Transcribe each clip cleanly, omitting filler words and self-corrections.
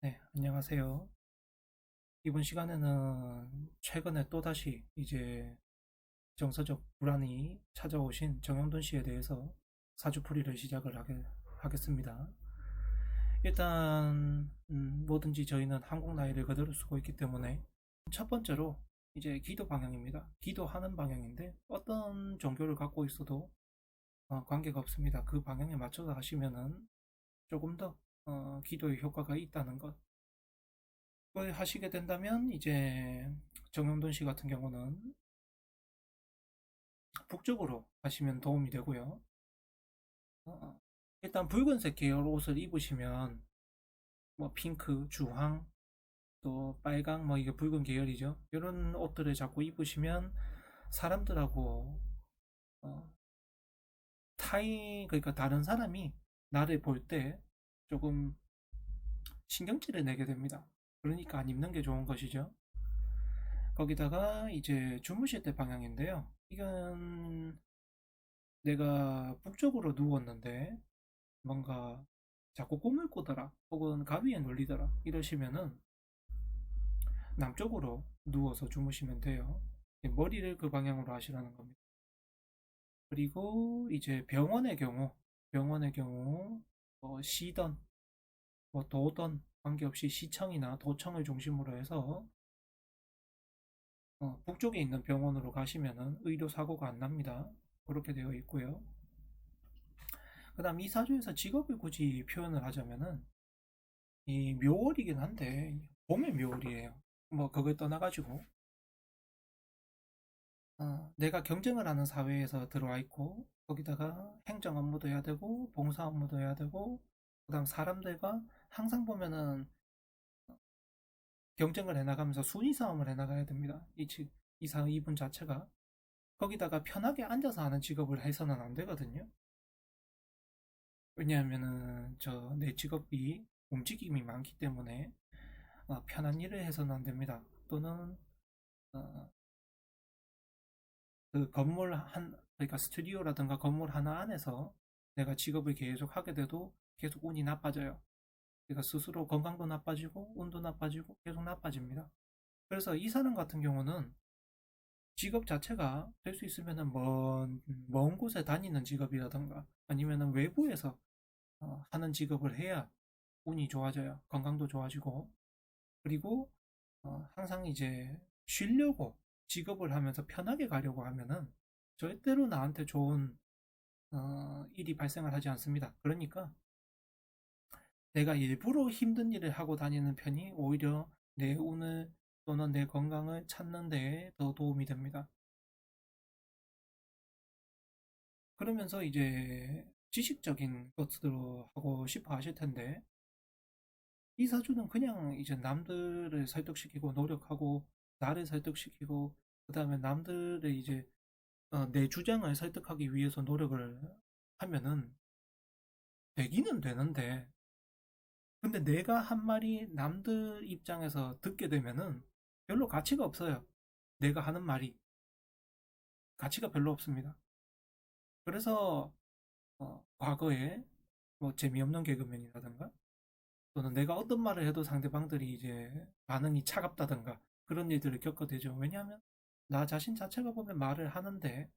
네, 안녕하세요. 이번 시간에는 최근에 또다시 이제 정서적 불안이 찾아오신 정영돈 씨에 대해서 사주풀이를 하겠습니다. 일단 뭐든지 저희는 한국 나이를 그대로 쓰고 있기 때문에 첫 번째로 이제 기도 방향입니다. 기도하는 방향인데 어떤 종교를 갖고 있어도 관계가 없습니다. 그 방향에 맞춰서 하시면은 조금 더 기도의 효과가 있다는 것. 그걸 하시게 된다면 이제 정영돈 씨 같은 경우는 북쪽으로 가시면 도움이 되고요. 어, 일단 붉은색 계열 옷을 입으시면 뭐 핑크, 주황, 또 빨강, 뭐 이게 붉은 계열이죠. 이런 옷들을 자꾸 입으시면 사람들하고 어, 그러니까 다른 사람이 나를 볼 때 조금 신경질을 내게 됩니다. 그러니까 안 입는 게 좋은 것이죠. 거기다가 이제 주무실 때 방향인데요. 이건 내가 북쪽으로 누웠는데 뭔가 자꾸 꿈을 꾸더라 혹은 가위에 눌리더라 이러시면은 남쪽으로 누워서 주무시면 돼요. 머리를 그 방향으로 하시라는 겁니다. 그리고 이제 병원의 경우 시던 뭐 도던 관계없이 시청이나 도청을 중심으로 해서 북쪽에 있는 병원으로 가시면은 의료 사고가 안 납니다. 그렇게 되어 있고요. 그다음 이 사주에서 직업을 굳이 표현을 하자면은 이 묘월이긴 한데 봄의 묘월이에요. 뭐 그걸 떠나가지고 내가 경쟁을 하는 사회에서 들어와 있고 거기다가 행정 업무도 해야 되고 봉사 업무도 해야 되고 그다음 사람들과 항상 보면은 경쟁을 해나가면서 순위 싸움을 해나가야 됩니다. 이분 자체가 거기다가 편하게 앉아서 하는 직업을 해서는 안 되거든요. 왜냐하면은 저 내 직업이 움직임이 많기 때문에 편한 일을 해서는 안 됩니다. 또는 어, 그 그러니까 스튜디오라든가 건물 하나 안에서 내가 직업을 계속 하게 돼도 계속 운이 나빠져요. 그러니까 스스로 건강도 나빠지고 운도 나빠지고 계속 나빠집니다. 그래서 이 사람 같은 경우는 직업 자체가 될 수 있으면은 먼 곳에 다니는 직업이라든가 아니면은 외부에서 하는 직업을 해야 운이 좋아져요. 건강도 좋아지고 그리고 항상 이제 쉬려고 직업을 하면서 편하게 가려고 하면은 절대로 나한테 좋은 일이 발생을 하지 않습니다. 그러니까 내가 일부러 힘든 일을 하고 다니는 편이 오히려 내 운을 또는 내 건강을 찾는 데에 더 도움이 됩니다. 그러면서 이제 지식적인 것들로 하고 싶어 하실 텐데 이 사주는 그냥 이제 남들을 설득시키고 노력하고 나를 설득시키고 그 다음에 남들의 이제 내 주장을 설득하기 위해서 노력을 하면은 되기는 되는데 근데 내가 한 말이 남들 입장에서 듣게 되면은 별로 가치가 없어요. 내가 하는 말이 가치가 별로 없습니다. 그래서 과거에 뭐 재미없는 개그맨이라든가 또는 내가 어떤 말을 해도 상대방들이 이제 반응이 차갑다든가 그런 일들을 겪어대죠. 왜냐하면 나 자신 자체가 보면 말을 하는데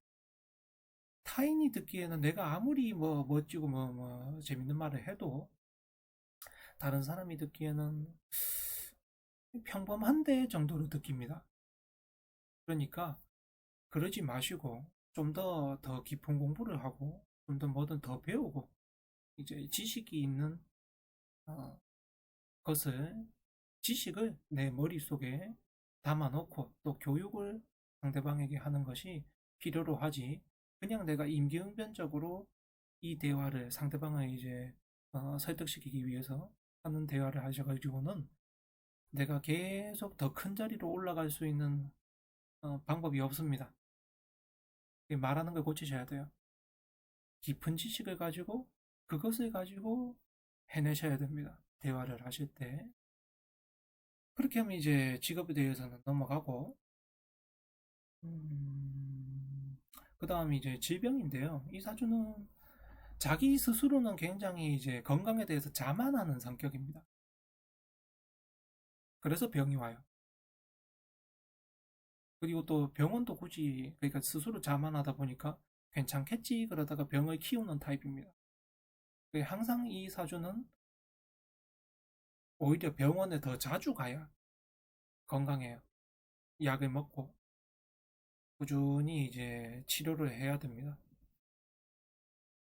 타인이 듣기에는 내가 아무리 뭐 멋지고 뭐 재밌는 말을 해도 다른 사람이 듣기에는 평범한데 정도로 느낍니다. 그러니까 그러지 마시고 좀 더 깊은 공부를 하고 좀 더 뭐든 더 배우고 이제 지식이 있는 어, 것을 지식을 내 머릿속에 담아놓고 또 교육을 상대방에게 하는 것이 필요로 하지 그냥 내가 임기응변적으로 이 대화를 상대방을 이제 설득시키기 위해서 하는 대화를 하셔가지고는 내가 계속 더 큰 자리로 올라갈 수 있는 방법이 없습니다. 말하는 걸 고치셔야 돼요. 깊은 지식을 가지고 그것을 가지고 해내셔야 됩니다. 대화를 하실 때. 그렇게 하면 이제 직업에 대해서는 넘어가고, 그 다음에 이제 질병인데요. 이 사주는 자기 스스로는 굉장히 이제 건강에 대해서 자만하는 성격입니다. 그래서 병이 와요. 그리고 또 병원도 굳이 그러니까 스스로 자만하다 보니까 괜찮겠지 그러다가 병을 키우는 타입입니다. 항상 이 사주는 오히려 병원에 더 자주 가야 건강해요. 약을 먹고 꾸준히 이제 치료를 해야 됩니다.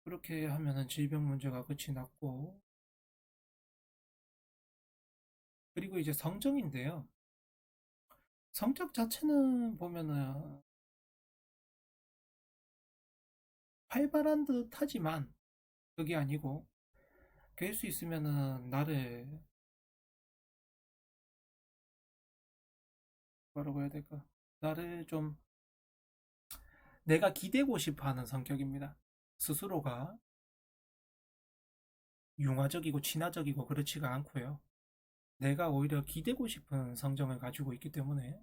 그렇게 하면은 질병 문제가 끝이 났고, 그리고 이제 성적인데요. 성적 자체는 보면은 활발한 듯 하지만 그게 아니고, 될 수 있으면은 나를, 뭐라고 해야 될까? 나를 좀 내가 기대고 싶어 하는 성격입니다. 스스로가 융화적이고 친화적이고 그렇지가 않고요. 내가 오히려 기대고 싶은 성정을 가지고 있기 때문에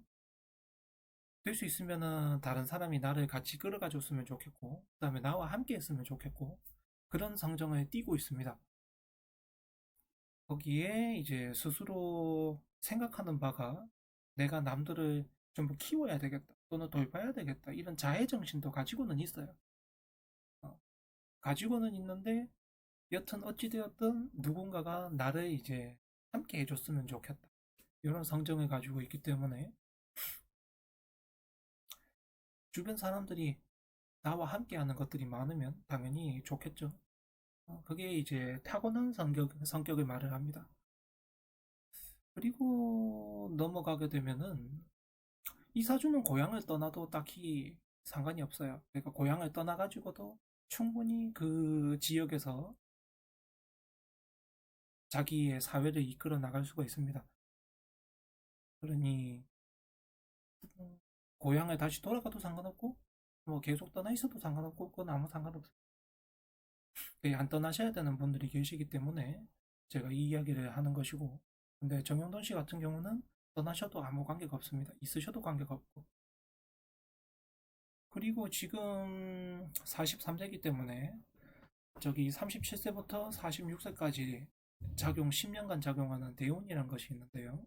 될 수 있으면은 다른 사람이 나를 같이 끌어가 줬으면 좋겠고, 그 다음에 나와 함께 했으면 좋겠고, 그런 성정을 띠고 있습니다. 거기에 이제 스스로 생각하는 바가 내가 남들을 좀 키워야 되겠다, 또는 돌봐야 되겠다, 이런 자애정신도 가지고는 있어요. 어, 가지고는 있는데, 여튼 어찌되었든 누군가가 나를 이제 함께 해줬으면 좋겠다. 이런 성정을 가지고 있기 때문에 주변 사람들이 나와 함께하는 것들이 많으면 당연히 좋겠죠. 그게 이제 타고난 성격을 말을 합니다. 그리고 넘어가게 되면은 이 사주는 고향을 떠나도 딱히 상관이 없어요. 그러니까 고향을 떠나가지고도 충분히 그 지역에서 자기의 사회를 이끌어 나갈 수가 있습니다. 그러니 고향을 다시 돌아가도 상관없고 뭐 계속 떠나 있어도 상관없고 그건 아무 상관없어요. 안 떠나셔야 되는 분들이 계시기 때문에 제가 이 이야기를 하는 것이고, 근데 정영돈 씨 같은 경우는 떠나셔도 아무 관계가 없습니다. 있으셔도 관계가 없고. 그리고 지금 43세기 때문에 저기 37세부터 46세까지 작용 10년간 작용하는 대운이라는 것이 있는데요.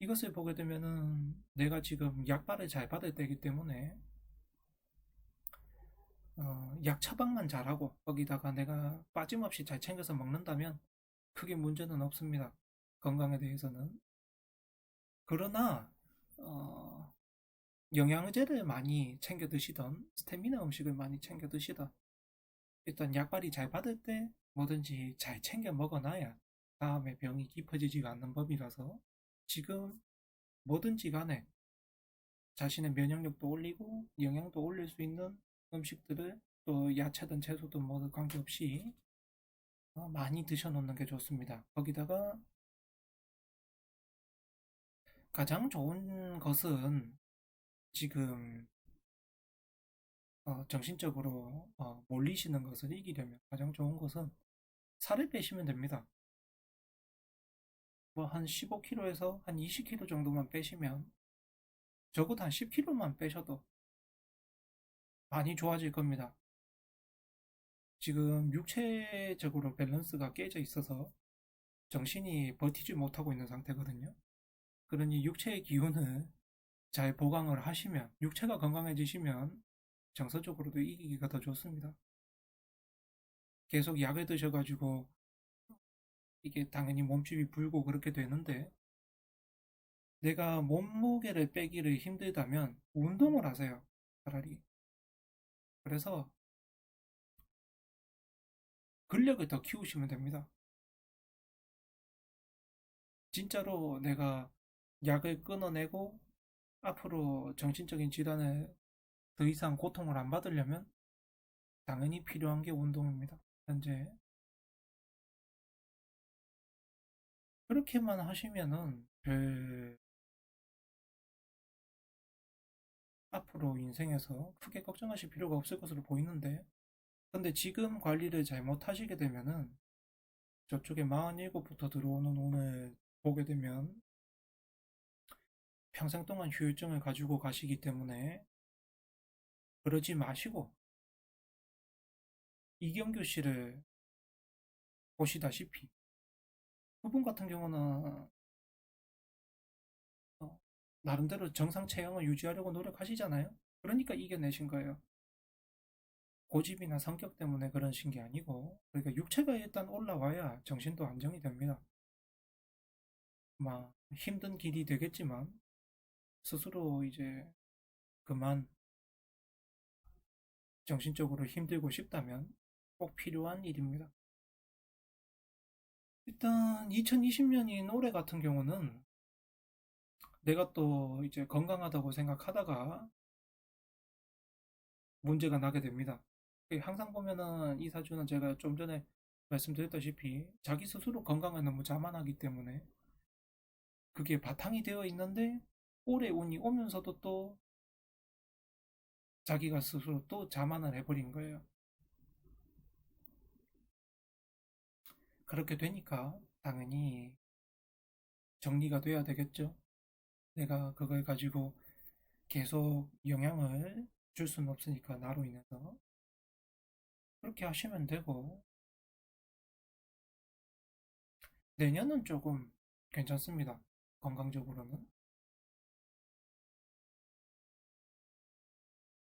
이것을 보게 되면은 내가 지금 약발을 잘 받을 때이기 때문에 약 처방만 잘하고 거기다가 내가 빠짐없이 잘 챙겨서 먹는다면 크게 문제는 없습니다. 건강에 대해서는. 그러나 어, 영양제를 많이 챙겨 드시던 스태미나 음식을 많이 챙겨 드시던 일단 약발이 잘 받을 때 뭐든지 잘 챙겨 먹어놔야 다음에 병이 깊어지지가 않는 법이라서 지금 뭐든지 간에 자신의 면역력도 올리고 영양도 올릴 수 있는 음식들을 또 야채든 채소든 뭐 관계없이 많이 드셔놓는 게 좋습니다. 거기다가 가장 좋은 것은 지금 정신적으로 몰리시는 것을 이기려면 가장 좋은 것은 살을 빼시면 됩니다. 뭐 한 15kg에서 한 20kg 정도만 빼시면 적어도 한 10kg만 빼셔도 많이 좋아질 겁니다. 지금 육체적으로 밸런스가 깨져 있어서 정신이 버티지 못하고 있는 상태거든요. 그러니 육체의 기운을 잘 보강을 하시면 육체가 건강해지시면 정서적으로도 이기기가 더 좋습니다. 계속 약을 드셔가지고 이게 당연히 몸집이 불고 그렇게 되는데 내가 몸무게를 빼기를 힘들다면 운동을 하세요. 차라리. 그래서 근력을 더 키우시면 됩니다. 진짜로 내가 약을 끊어내고 앞으로 정신적인 질환에 더 이상 고통을 안 받으려면 당연히 필요한 게 운동입니다. 현재 그렇게만 하시면은 별 앞으로 인생에서 크게 걱정하실 필요가 없을 것으로 보이는데, 근데 지금 관리를 잘못하시게 되면은 저쪽에 47부터 들어오는 운을 보게 되면 평생 동안 후유증을 가지고 가시기 때문에 그러지 마시고 이경규 씨를 보시다시피 그분 같은 경우는 나름대로 정상 체형을 유지하려고 노력하시잖아요. 그러니까 이겨내신 거예요. 고집이나 성격 때문에 그러신 게 아니고, 그러니까 육체가 일단 올라와야 정신도 안정이 됩니다. 막 힘든 길이 되겠지만 스스로 이제 그만 정신적으로 힘들고 싶다면 꼭 필요한 일입니다. 일단 2020년인 올해 같은 경우는 내가 또 이제 건강하다고 생각하다가 문제가 나게 됩니다. 항상 보면은 이사주는 제가 좀 전에 말씀드렸다시피 자기 스스로 건강에 너무 자만하기 때문에 그게 바탕이 되어 있는데 올해 운이 오면서도 또 자기가 스스로 또 자만을 해버린 거예요. 그렇게 되니까 당연히 정리가 돼야 되겠죠. 내가 그걸 가지고 계속 영향을 줄 수는 없으니까 나로 인해서 그렇게 하시면 되고 내년은 조금 괜찮습니다. 건강적으로는.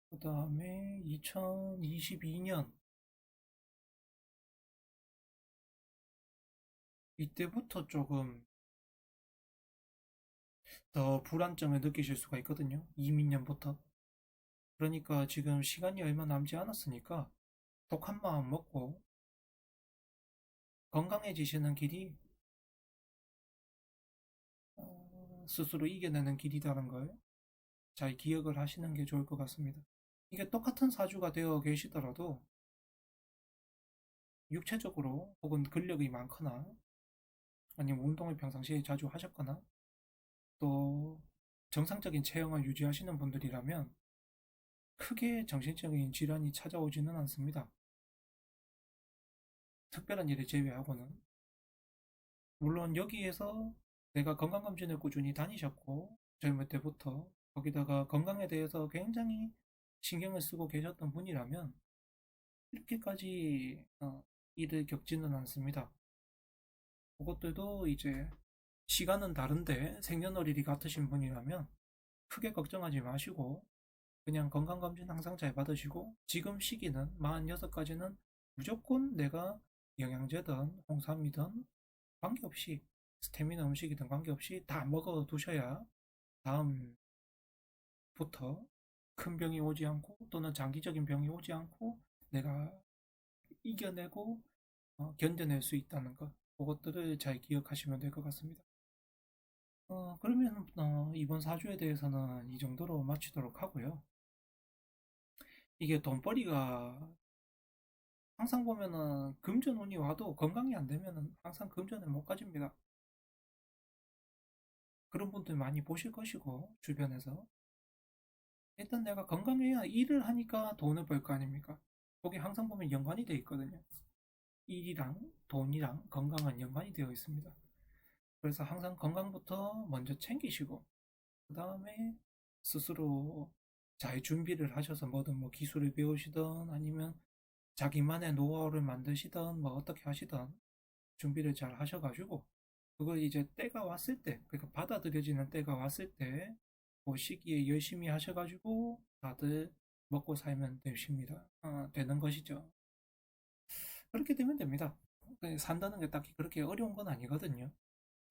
그 다음에 2022년 이때부터 조금 더 불안정을 느끼실 수가 있거든요. 이민년부터. 그러니까 지금 시간이 얼마 남지 않았으니까 독한 마음 먹고 건강해지시는 길이 스스로 이겨내는 길이라는 걸 잘 기억을 하시는 게 좋을 것 같습니다. 이게 똑같은 사주가 되어 계시더라도 육체적으로 혹은 근력이 많거나 아니면 운동을 평상시에 자주 하셨거나 또 정상적인 체형을 유지하시는 분들이라면 크게 정신적인 질환이 찾아오지는 않습니다. 특별한 일을 제외하고는. 물론 여기에서 내가 건강검진을 꾸준히 다니셨고 젊을 때부터 거기다가 건강에 대해서 굉장히 신경을 쓰고 계셨던 분이라면 이렇게까지 일을 겪지는 않습니다. 그것들도 이제 시간은 다른데 생년월일이 같으신 분이라면 크게 걱정하지 마시고 그냥 건강검진 항상 잘 받으시고 지금 시기는 46까지는 무조건 내가 영양제든 홍삼이든 관계없이 스태미나 음식이든 관계없이 다 먹어 두셔야 다음부터 큰 병이 오지 않고 또는 장기적인 병이 오지 않고 내가 이겨내고 견뎌낼 수 있다는 것 그것들을 잘 기억하시면 될 것 같습니다. 그러면 이번 사주에 대해서는 이 정도로 마치도록 하고요. 이게 돈벌이가 항상 보면은 금전 운이 와도 건강이 안 되면은 항상 금전을 못 가집니다. 그런 분들 많이 보실 것이고 주변에서 일단 내가 건강해야 일을 하니까 돈을 벌 거 아닙니까? 거기 항상 보면 연관이 되어 있거든요. 일이랑 돈이랑 건강은 연관이 되어 있습니다. 그래서 항상 건강부터 먼저 챙기시고 그 다음에 스스로 잘 준비를 하셔서 뭐든 뭐 기술을 배우시던 아니면 자기만의 노하우를 만드시던 뭐 어떻게 하시던 준비를 잘 하셔가지고 그걸 이제 때가 왔을 때 그러니까 받아들여지는 때가 왔을 때 그 시기에 열심히 하셔가지고 다들 먹고 살면 되십니다. 되는 것이죠. 그렇게 되면 됩니다. 산다는 게 딱히 그렇게 어려운 건 아니거든요.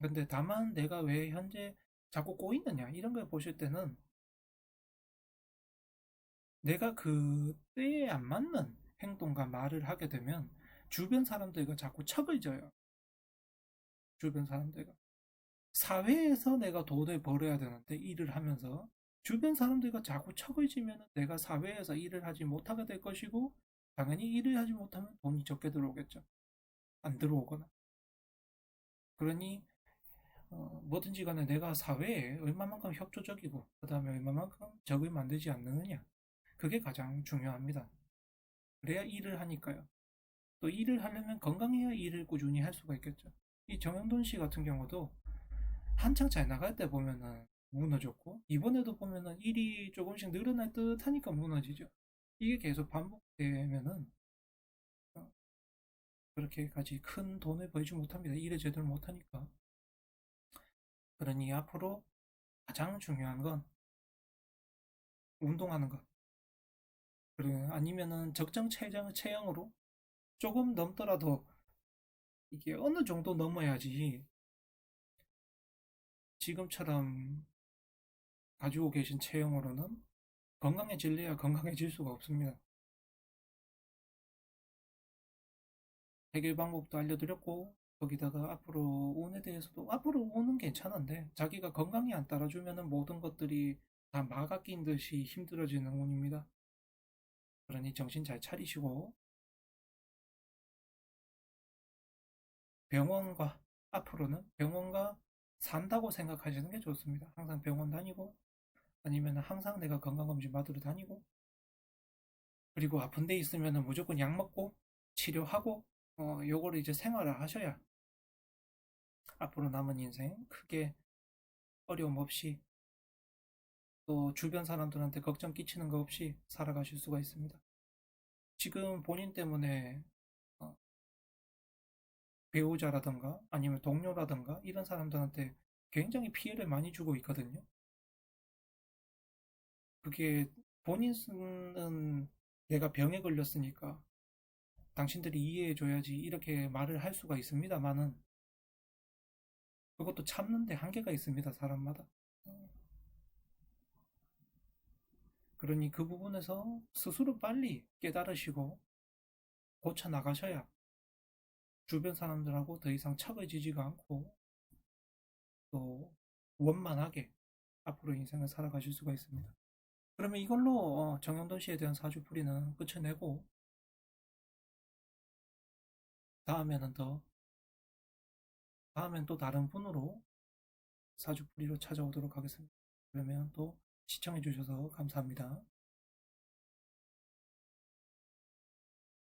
근데 다만 내가 왜 현재 자꾸 꼬이느냐 이런 걸 보실 때는 내가 그 때에 안 맞는 행동과 말을 하게 되면 주변 사람들과 자꾸 척을 져요. 주변 사람들과. 사회에서 내가 돈을 벌어야 되는데 일을 하면서 주변 사람들과 자꾸 척을 지면 내가 사회에서 일을 하지 못하게 될 것이고 당연히 일을 하지 못하면 돈이 적게 들어오겠죠. 안 들어오거나. 그러니 뭐든지 간에 내가 사회에 얼마만큼 협조적이고 그 다음에 얼마만큼 적을 만들지 않느냐 그게 가장 중요합니다. 그래야 일을 하니까요. 또 일을 하려면 건강해야 일을 꾸준히 할 수가 있겠죠. 이 정영돈 씨 같은 경우도 한창 잘 나갈 때 보면은 무너졌고 이번에도 보면은 일이 조금씩 늘어날 듯 하니까 무너지죠. 이게 계속 반복되면은 그렇게까지 큰 돈을 벌지 못합니다. 일을 제대로 못하니까. 그러니 앞으로 가장 중요한 건 운동하는 것. 그래, 아니면은 적정 체형으로 조금 넘더라도 이게 어느 정도 넘어야지 지금처럼 가지고 계신 체형으로는 건강해질래야 건강해질 수가 없습니다. 해결 방법도 알려드렸고, 거기다가 앞으로 운에 대해서도 앞으로 운은 괜찮은데 자기가 건강이 안 따라주면은 모든 것들이 다 막아 낀 듯이 힘들어지는 운입니다. 그러니 정신 잘 차리시고 병원과 앞으로는 병원과 산다고 생각하시는 게 좋습니다. 항상 병원 다니고 아니면 항상 내가 건강검진 받으러 다니고 그리고 아픈 데 있으면 무조건 약 먹고 치료하고 요거를 이제 생활을 하셔야 앞으로 남은 인생 크게 어려움 없이 또 주변 사람들한테 걱정 끼치는 거 없이 살아가실 수가 있습니다. 지금 본인 때문에 어, 배우자라든가 아니면 동료라든가 이런 사람들한테 굉장히 피해를 많이 주고 있거든요. 그게 본인 쓰는 내가 병에 걸렸으니까 당신들이 이해해줘야지 이렇게 말을 할 수가 있습니다만은 그것도 참는데 한계가 있습니다, 사람마다. 그러니 그 부분에서 스스로 빨리 깨달으시고 고쳐 나가셔야 주변 사람들하고 더 이상 차가지지가 않고 또 원만하게 앞으로 인생을 살아가실 수가 있습니다. 그러면 이걸로 정영돈 씨에 대한 사주풀이는 끝을 내고 다음에는 더 다음엔 또 다른 분으로 사주풀이로 찾아오도록 하겠습니다. 그러면 또 시청해 주셔서 감사합니다.